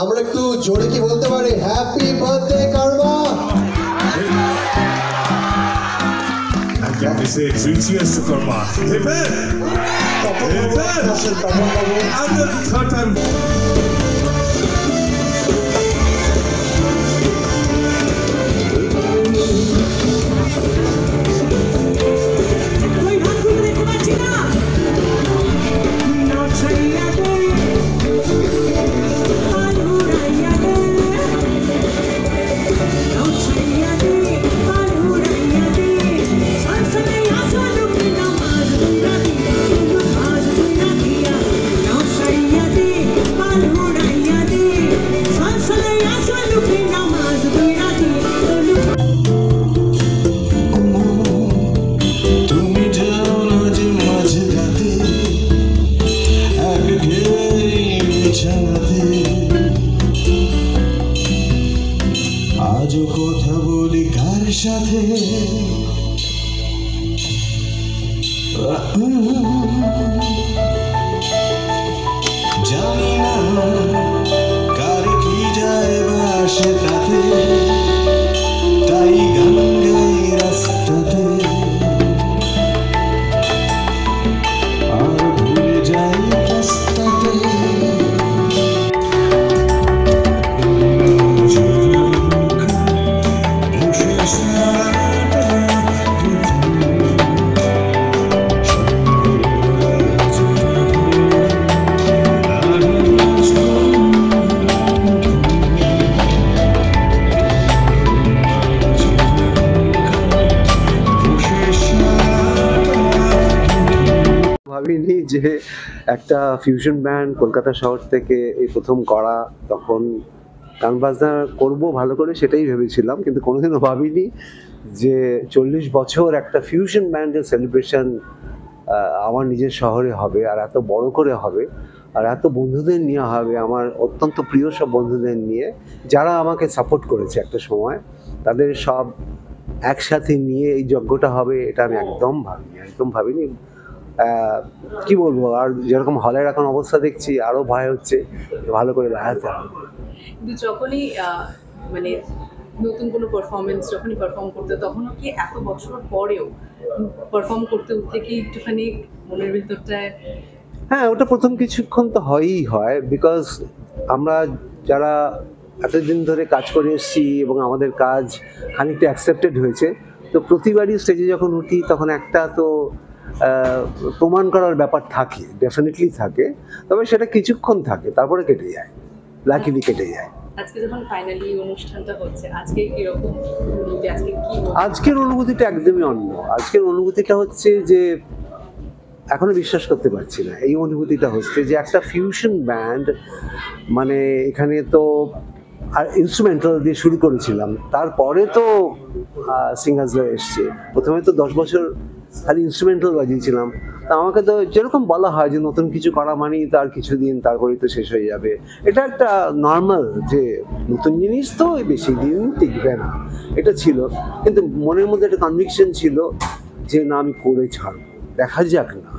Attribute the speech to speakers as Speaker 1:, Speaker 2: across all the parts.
Speaker 1: আমরা একটু জোরে কি বলতে পারি happy birthday Karma?
Speaker 2: We say three cheers to Karma. Amen. Amen. And the third time.
Speaker 3: আজও কথা বলি কার সাথে জানি না কার কি যায় বা আসে তাতে তাই গান গাই রাস্তাতে আর ভুলে যাই রাস্তাতে
Speaker 4: ভাবিনি যে একটা ফিউশন ব্যান্ড কলকাতা শহর থেকে এই প্রথম করা, তখন গান বাজনা করবো ভালো করে সেটাই ভেবেছিলাম, কিন্তু কোনোদিনও ভাবিনি যে 40 বছর একটা ফিউশন ব্যান্ডের সেলিব্রেশন আমার নিজের শহরে হবে, আর এত বড় করে হবে, আর এত বন্ধুদের নিয়ে হবে, আমার অত্যন্ত প্রিয় সব বন্ধুদের নিয়ে যারা আমাকে সাপোর্ট করেছে একটা সময়, তাদের সব একসাথে নিয়ে এই যজ্ঞটা হবে, এটা আমি একদম ভাবিনি। কি বলবো, আর যেরকম হলের এখন অবস্থা দেখছি আরো ভয় হচ্ছে, ভালো করে লাগাতে হবে।
Speaker 5: কিন্তু যখনই মানে নতুন কোনো পারফরমেন্স যখনই পারফর্ম করতে, তখনও কি এত বছর পরেও পারফর্ম করতে উঠতে কি একটুখানি মনের ভিতরটায়?
Speaker 4: হ্যাঁ, ওটা প্রথম কিছুক্ষণ তো হয়ই হয়, বিকজ আমরা যারা এতদিন ধরে কাজ করে এসেছি এবং আমাদের কাজ খানিকটা অ্যাকসেপ্টেড হয়েছে, তো প্রতিবারই স্টেজে যখন উঠি তখন একটা তো প্রমাণ করার ব্যাপার থাকে, ডেফিনেটলি থাকে, তবে সেটা কিছুক্ষণ থাকে, তারপরে কেটে যায়, লাকিলি কেটে যায়।
Speaker 5: আজকে যখন ফাইনালি অনুষ্ঠানটা হচ্ছে, আজকে কিরকম অনুভূতি?
Speaker 4: আজকের অনুভূতিটা একদমই অন্য। আজকের অনুভূতিটা হচ্ছে যে এখনো বিশ্বাস করতে পারছি না, এই অনুভূতিটা হচ্ছে যে একটা ফিউশন ব্যান্ড, মানে এখানে তো আর ইনস্ট্রুমেন্টাল দিয়ে শুরু করেছিলাম, তারপরে তো সিঙ্গার্সরা এসছে। প্রথমে তো 10 বছর খালি ইনস্ট্রুমেন্টাল বাজিয়েছিলাম, তা আমাকে তো যেরকম বলা হয় যে নতুন কিছু করা মানেই তার কিছুদিন, তারপরেই তো শেষ হয়ে যাবে, এটা একটা নর্মাল, যে নতুন জিনিস তো বেশি দিন টিকবে না, এটা ছিল। কিন্তু মনের মধ্যে একটা কনভিকশন ছিল যে না, আমি করে ছাড়বো, দেখা যাক না।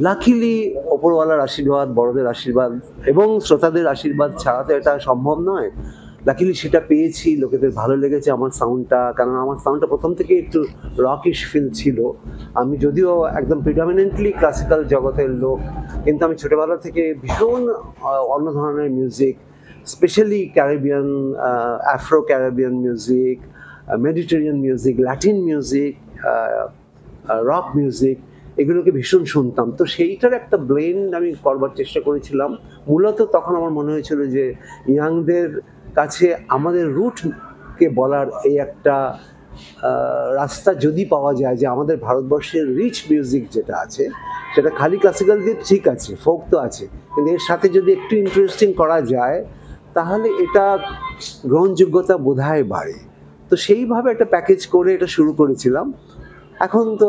Speaker 4: লাকিলি ওপরওয়ালার আশীর্বাদ, বড়দের আশীর্বাদ এবং শ্রোতাদের আশীর্বাদ ছাড়া তো এটা সম্ভব নয়। লাকিলি সেটা পেয়েছি, লোকেদের ভালো লেগেছে আমার সাউন্ডটা, কারণ আমার সাউন্ডটা প্রথম থেকে একটু রকিশ ফিল ছিল। আমি যদিও একদম প্রিডমিনেন্টলি ক্লাসিক্যাল জগতের লোক, কিন্তু আমি ছোটোবেলা থেকে ভীষণ অন্য ধরনের music, specially Caribbean, Afro Caribbean music, Mediterranean music, Latin music, rock music, এগুলোকে ভীষণ শুনতাম। তো সেইটার একটা ব্লেন্ড আমি করবার চেষ্টা করেছিলাম। মূলত তখন আমার মনে হয়েছিল যে ইয়াংদের কাছে আমাদের রুটকে বলার এই একটা রাস্তা যদি পাওয়া যায়, যে আমাদের ভারতবর্ষের রিচ মিউজিক যেটা আছে সেটা খালি ক্লাসিক্যাল দিয়ে ঠিক আছে, ফোক তো আছে, কিন্তু এর সাথে যদি একটু ইন্টারেস্টিং করা যায় তাহলে এটা গ্রহণযোগ্যতা বোধহয় বাড়ে। তো সেইভাবে একটা প্যাকেজ করে এটা শুরু করেছিলাম। এখন তো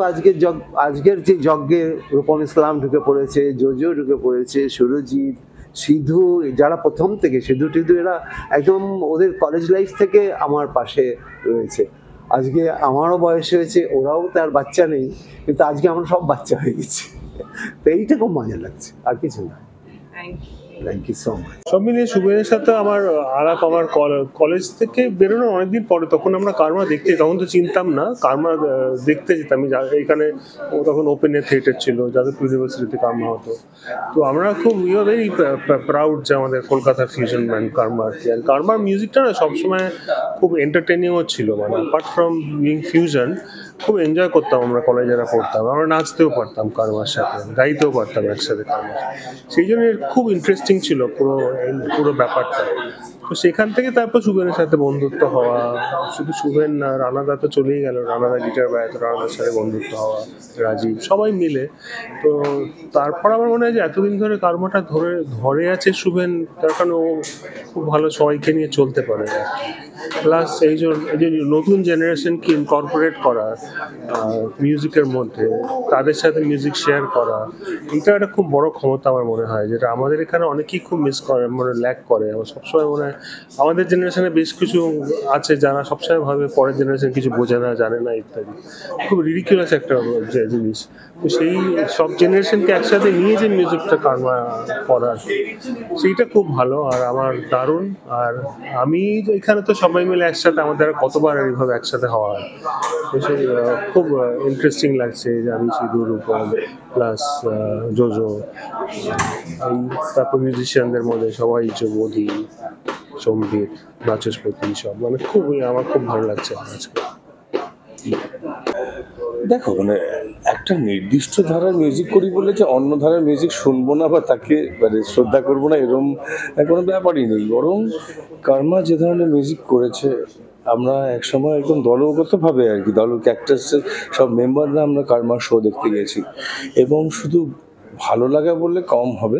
Speaker 4: আজকের যে যজ্ঞে রূপম ইসলাম ঢুকে পড়েছে, জোজো ঢুকে পড়েছে, সুরজিৎ, সিধু, যারা প্রথম থেকে, সিধু টিধু, এরা একদম ওদের কলেজ লাইফ থেকে আমার পাশে রয়েছে। আজকে আমারও বয়স হয়েছে, ওরাও তার বাচ্চা নেই, কিন্তু আজকে আমরা সব বাচ্চা হয়ে গেছি। তো এইটা খুব মজা লাগছে, আর কিছু না।
Speaker 5: Thank you.
Speaker 4: Thank you so much.
Speaker 2: সব মিলিয়ে শুভেনের সাথে আমার আলাপ আমার কলেজ থেকে বেরোনোর অনেকদিন পরে। তখন আমরা কার্মা দেখতে, তখন তো চিনতাম না, কার্মা দেখতে যেতাম। এখানে তখন ওপেন এয়ার থিয়েটার ছিল, যাদবপুর ইউনিভার্সিটিতে কার্মা হতো। তো আমরা খুব ভেরি প্রাউড যে আমাদের কলকাতার ফিউশন ব্যান্ড কার্মা আর কি। আর কার্মার মিউজিকটা না সবসময় খুব এন্টারটেনিংও ছিল, মানে অ্যাপার্ট ফ্রম বিং ফিউশন খুব এনজয় করতাম আমরা কলেজেরা পড়তাম। আমরা নাচতেও পারতাম কার্মার সাথে, গাইতেও পারতাম একসাথে কার্মার। সেই জন্য খুব ইন্টারেস্টিং ছিল পুরো ব্যাপারটা। তো সেখান থেকে তারপর শুভেনের সাথে বন্ধুত্ব হওয়া, শুধু শুভেন না, রানাদা তো চলেই গেল, রানাদা গিটার বাজাতো, রানাদার সাথে বন্ধুত্ব হওয়া, রাজীব, সবাই মিলে। তো তারপর আমার মনে হয় যে এতদিন ধরে কার্মাটা ধরে আছে শুভেন, তার কারণে ও খুব ভালো সবাইকে নিয়ে চলতে পারে। প্লাস এই যে নতুন জেনারেশনকে ইনকর্পোরেট করা মিউজিকের মধ্যে, তাদের সাথে মিউজিক শেয়ার করা, এটা একটা খুব বড় ক্ষমতা আমার মনে হয়, যেটা আমাদের এখানে অনেকেই খুব মিস করে, মানে ল্যাক করে। আমার সবসময় মনে হয় আমাদের জেনারেশনে বেশ কিছু আছে যারা সবসময় ভাবে পরের জেনারেশন কিছু বোঝে না, জানে না ইত্যাদি। খুব রিডিকুলাস একটা জিনিস। তো সেই সব জেনারেশনকে একসাথে নিয়ে যে মিউজিকটা কার্মা করার, সেইটা খুব ভালো। আর আমার দারুণ। আর আমি এখানে তো সবাই মিলে একসাথে, আমাদের কতবার এইভাবে একসাথে হওয়া হয়, তো সেই খুব ইন্টারেস্টিং লাগছে যে আমি সিধু, রূপম প্লাস জোজো, তারপর মিউজিশিয়ানদের মধ্যে সবাই, যোগী, সম্বিত, বাচস্পতি, সব মানে আমার খুব ভালো লাগছে আজকে।
Speaker 6: দেখো, মানে একটা নির্দিষ্ট ধারার মিউজিক করি বলে যে অন্য ধারার মিউজিক শুনবো না বা তাকে মানে শ্রদ্ধা করবো না, এরকম কোনো ব্যাপারই নেই। বরং কার্মা যে ধরনের মিউজিক করেছে, আমরা একসময় একদম দলগতভাবে আর কি, দল ক্যাক্টাসের সব মেম্বাররা আমরা কার্মার শো দেখতে গেছি। এবং শুধু ভালো লাগা বললে কম হবে,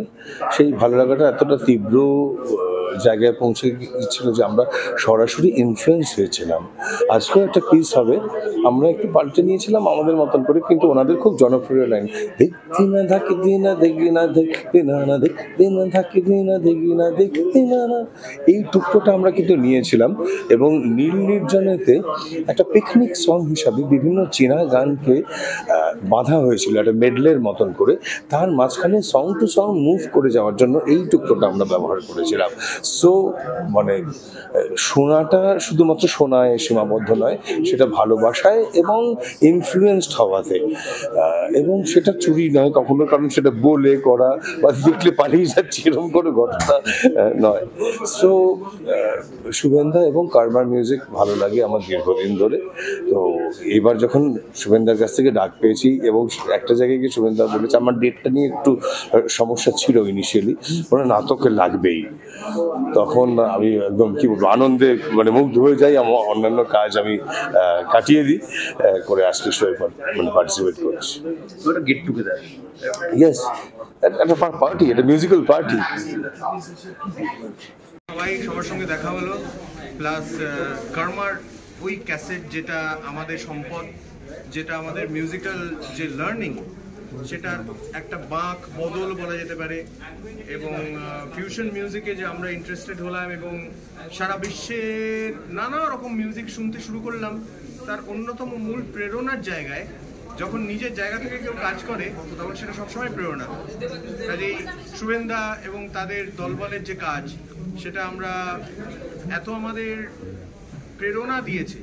Speaker 6: সেই ভালো লাগাটা এতটা তীব্র জায়গায় পৌঁছে গিয়েছিল যে আমরা সরাসরি ইনফ্লুয়েন্স হয়েছিলাম। আজকেও একটা পিস হবে, আমরা একটু পাল্টে নিয়েছিলাম আমাদের মতন করে, কিন্তু ওনাদের খুব জনপ্রিয় লাইন, দেখতে না ধাকি দিনা দেখি না দেখতে না না দেখতে না ধাকি দিনা দেখি না দেখতে না না, এই টুকরোটা আমরা কিন্তু নিয়েছিলাম। এবং নীল নির্জনেতে একটা পিকনিক সং হিসাবে বিভিন্ন চীনা গানকে বাঁধা হয়েছিল একটা মেডলের মতন করে, তার মাঝখানে সং টু সং মুভ করে যাওয়ার জন্য এই টুকরোটা আমরা ব্যবহার করেছিলাম। সো মানে শোনাটা শুধুমাত্র শোনায় সীমাবদ্ধ নয়, সেটা ভালোবাসায় এবং ইনফ্লুয়েন্সড হওয়াতে, এবং সেটা চুরি নয় কখনো, কারণ সেটা বলে করা বা দেখলে পালিয়ে যাচ্ছে এরকম কোনো ঘটনা নয়। সো শুভেন্দা এবং কার্মার মিউজিক ভালো লাগে আমার দীর্ঘদিন ধরে। তো এবার যখন শুভেন্দার কাছ থেকে ডাক পেয়েছি, এবং একটা জায়গায় গিয়ে শুভেন্দা বলেছে, আমার ডেটটা নিয়ে একটু সমস্যা ছিল ইনিশিয়ালি, মানে নাটকে লাগবেই, তখন আমি একদম কি বলবো আনন্দে মানে মুগ্ধ হয়ে যাই। আমার অন্যান্য কাজ আমি কাটিয়ে দিই করে আজকে শোয়ে মানে পার্টিসিপেট করছি।
Speaker 7: গেট টুগেদার,
Speaker 6: ইয়েস, একটা পার্টি, একটা মিউজিক্যাল পার্টি।
Speaker 7: সবার সঙ্গে দেখা হলো, প্লাস কার্মার ওই ক্যাসেট যেটা আমাদের সম্পদ, যেটা আমাদের মিউজিক্যাল যে লার্নিং, সেটার একটা বাঁক বদল বলা যেতে পারে। এবং ফিউশন মিউজিকে যে আমরা ইন্টারেস্টেড হলাম এবং সারা বিশ্বের নানা রকম মিউজিক শুনতে শুরু করলাম, তার অন্যতম মূল প্রেরণার জায়গায় যখন নিজের জায়গা থেকে কেউ কাজ করে, তখন সেটা সবসময় প্রেরণা। কাজেই শুভেন্দা এবং তাদের দলবলের যে কাজ, সেটা আমরা এত আমাদের প্রেরণা দিয়েছে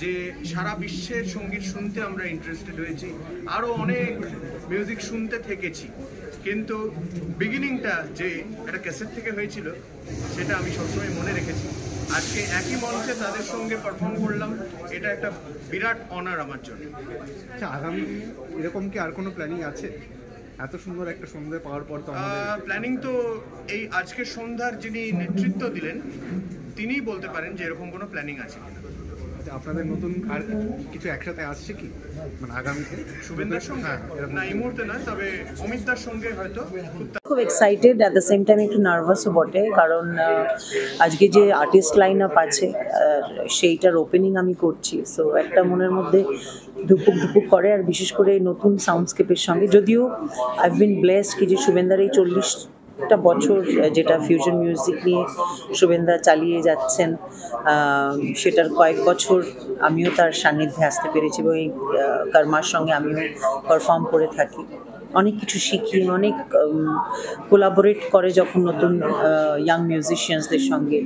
Speaker 7: যে সারা বিশ্বের সঙ্গীত শুনতে আমরা ইন্টারেস্টেড হয়েছি, আরও অনেক মিউজিক শুনতে থেকেছি। কিন্তু বিগিনিংটা যে একটা ক্যাসেট থেকে হয়েছিল, সেটা আমি সবসময় মনে রেখেছি। আজকে একই মঞ্চে তাদের সঙ্গে পারফর্ম করলাম, এটা একটা বিরাট অনার আমার জন্য।
Speaker 8: আচ্ছা, আগামী দিনে এরকম কি আর কোনো প্ল্যানিং আছে? এত সুন্দর একটা সন্ধ্যা পাওয়ার পর তো
Speaker 7: প্ল্যানিং তো এই আজকের সন্ধ্যার যিনি নেতৃত্ব দিলেন, তিনিই বলতে পারেন যে এরকম কোনো প্ল্যানিং আছে কিনা।
Speaker 8: আপনাদের নতুন আর কিছু একসাথে আসছে কি মানে আগামীতে?
Speaker 7: শুভেন্দার সঙ্গে না, এই মুহূর্তে না, তবে অমিতদার সঙ্গে হয়তো।
Speaker 9: খুব excited, at the same time একটু নার্ভাসও বটে, কারণ আজকে যে আর্টিস্ট লাইন আপ আছে সেইটার ওপেনিং আমি করছি। সো একটা মনের মধ্যে ধুপুক ধুপুক করে, আর বিশেষ করে নতুন সাউন্ডস্কেপের সঙ্গে। যদিও আই বিন ব্লেসড কি যে শুভেন্দার এই 40টা বছর যেটা ফিউশন মিউজিক নিয়ে শুভেন্দা চালিয়ে যাচ্ছেন, সেটার কয়েক বছর আমিও তার সান্নিধ্যে আসতে পেরেছি এবং এই কার্মার সঙ্গে আমিও পারফর্ম করে থাকি। অনেক কিছু শিখি, অনেক কোলাবোরেট করে যখন নতুন ইয়াং মিউজিশিয়ানসদের সঙ্গে।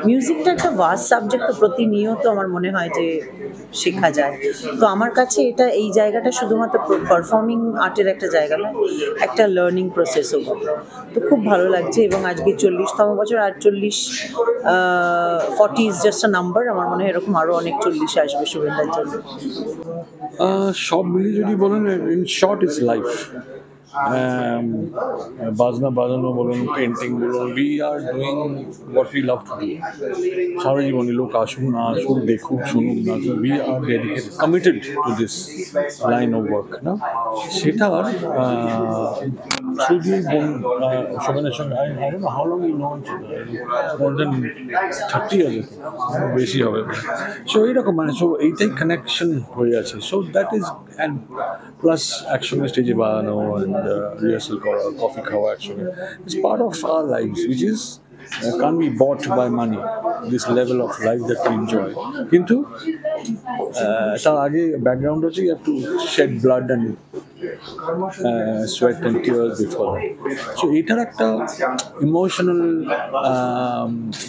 Speaker 9: মিউজিকটা একটা ভাস্ট সাবজেক্ট, তো প্রতিনিয়ত আমার মনে হয় যে শেখা যায়। তো আমার কাছে এটা এই জায়গাটা শুধুমাত্র পারফর্মিং আর্টের একটা জায়গা নয়, একটা লার্নিং প্রসেসও বটে। তো খুব ভালো লাগছে, এবং আজকে 40তম বছর, আর 40 ইজ জাস্ট আ নাম্বার। আমার মনে হয় এরকম আরও অনেক 40 আসবে শুভেন্দার জন্য।
Speaker 10: সব মিলিয়ে যদি বলেন, ইন শর্ট ইজ লাইফ। বাজনা বাজানো বলুন, পেন্টিং বলুন, we are doing what we love to do. সারা জীবনে লোক আসুক না আসুক, দেখুক শুনুক না, we are dedicated, committed to this line of work না। সেটার শুধু সবাইয়ের সঙ্গে I don't know how long you know more than 30 years, বেশি হবে। সো এইরকম মানে, সো এইটাই কানেকশন হয়ে আছে। So that is, and plus একসঙ্গে স্টেজে বানানো, রিহার্সাল করা, কফি খাওয়া একসঙ্গে, it's part of our lives, which is can't be bought by money, this level of life that we enjoy. কিন্তু তার আগে ব্যাকগ্রাউন্ড হচ্ছে, you have to shed blood and sweat and tears before that. So এটার একটা emotional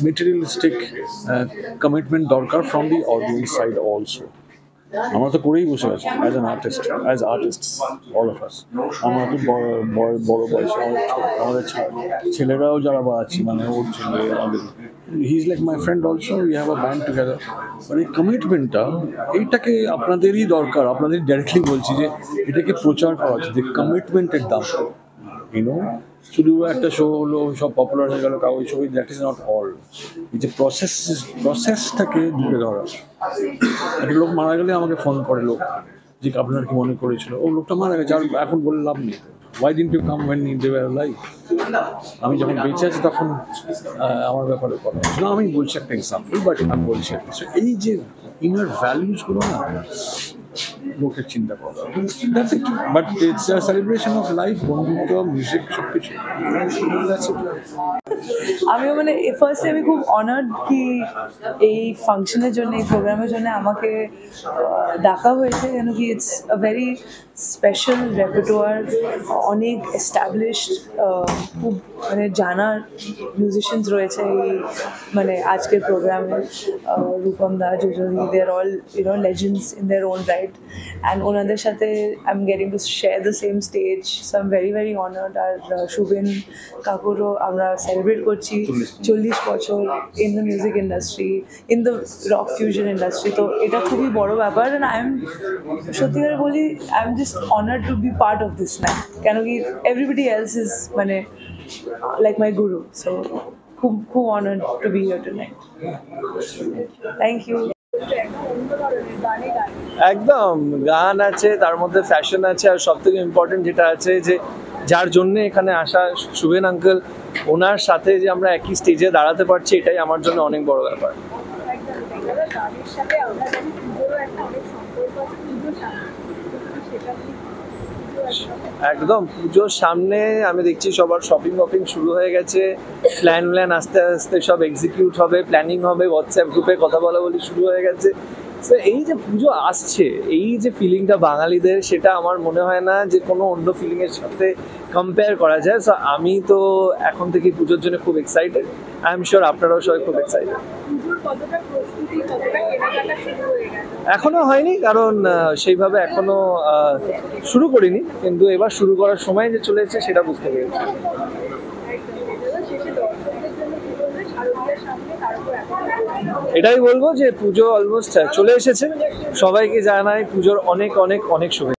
Speaker 10: materialistic commitment দরকার from the audience side also. আমরা তো করেই বসে আছি as an artist, as artists all of us. আমরা তো বড় বয়সে আমাদের ছেলেরাও যারা আছি, মানে ওর ছেলে, আমাদের he is like my friend also, we have a band together. But এই কমিটমেন্টটা, এইটাকে আপনাদেরই দরকার, আপনাদের ডাইরেক্টলি বলছি যে এটাকে প্রচার করা হচ্ছে, যে কমিটমেন্টের দাম, ইউনো। শুধু একটা শো হলো, সব পপুলার হয়ে গেল, কাগজ ছবি, দ্যাট ইজ নট অল। এই যে প্রসেসটাকে দূরে ধরা। একটা লোক মারা গেলে আমাকে ফোন করে লোক, যে আপনার কি মনে করেছিল, ও লোকটা মারা গেছে, আর এখন বলে লাভ নেই। Why didn't you come when they were alive? আমি যখন বেঁচে আছি তখন আমার ব্যাপারে কথা হচ্ছিল। আমি বলছি একটা এক্সাম্পল, বাট আমি বলছি এই যে ইনার ভ্যালুসগুলো না লোকের চিন্তা করা, but it's a celebration of life, বন্ধুত্ব, মিউজিক, সব কিছু।
Speaker 11: আমিও মানে ফার্স্টে আমি খুব অনার্ড কি এই ফাংশনের জন্য, এই প্রোগ্রামের জন্য আমাকে ডাকা হয়েছে, কেন কি ইটস আ ভেরি স্পেশাল রেপারটোয়ার, অনেক এস্টাবলিশড খুব মানে জানার মিউজিশিয়ানস রয়েছে এই মানে আজকের প্রোগ্রামে। রূপম দা, যোজনী, they are all you know legends in their own right, and ওনাদের সাথে I am getting to share the same stage, so I am very very honoured. আর শুভেন কাকুরও আমরা সেলিব্রেট করছি 40 বছর in the music industry, in the rock fusion industry. তো এটা খুবই বড় ব্যাপার, অ্যান্ড আই এম সত্যি করে বলি, I am just honored to be part of this now. কেন কি everybody else is মানে like my guru, so খুব honored to be here tonight. Thank you.
Speaker 12: একদম গান আছে, তার মধ্যে ফ্যাশন আছে, আর সব থেকে ইম্পর্টেন্ট যেটা আছে, যে যার জন্য এখানে আসা শুভেন আঙ্কেল, ওনার সাথে যে আমরা একই স্টেজে দাঁড়াতে পারছি, এটাই আমার জন্য অনেক বড় ব্যাপার। একদম পুজোর সামনে আমি দেখছি সবার শপিং ওপিং শুরু হয়ে গেছে, প্ল্যান আস্তে আস্তে সব এক্সিকিউট হবে, প্ল্যানিং হবে, হোয়াটসঅ্যাপ গ্রুপে কথা বলি শুরু হয়ে গেছে। তো এই যে পুজো আসছে, এই যে ফিলিংটা বাঙালিদের, সেটা আমার মনে হয় না যে কোনো অন্য ফিলিংয়ের সাথে কম্পেয়ার করা যায়। সো আমি তো এখন থেকে পুজোর জন্য খুব এক্সাইটেড, আই এম শিওর আপনারাও সবাই খুব এক্সাইটেড। এখনো হয়নি, কারণ সেইভাবে এখনো শুরু করিনি, কিন্তু এবার শুরু করার সময় যে চলে এসেছে সেটা বুঝতে পেরেছি। এটাই বলবো যে পুজো অলমোস্ট চলে এসেছে, সবাইকে জানাই পুজোর অনেক অনেক অনেক শুভেচ্ছা।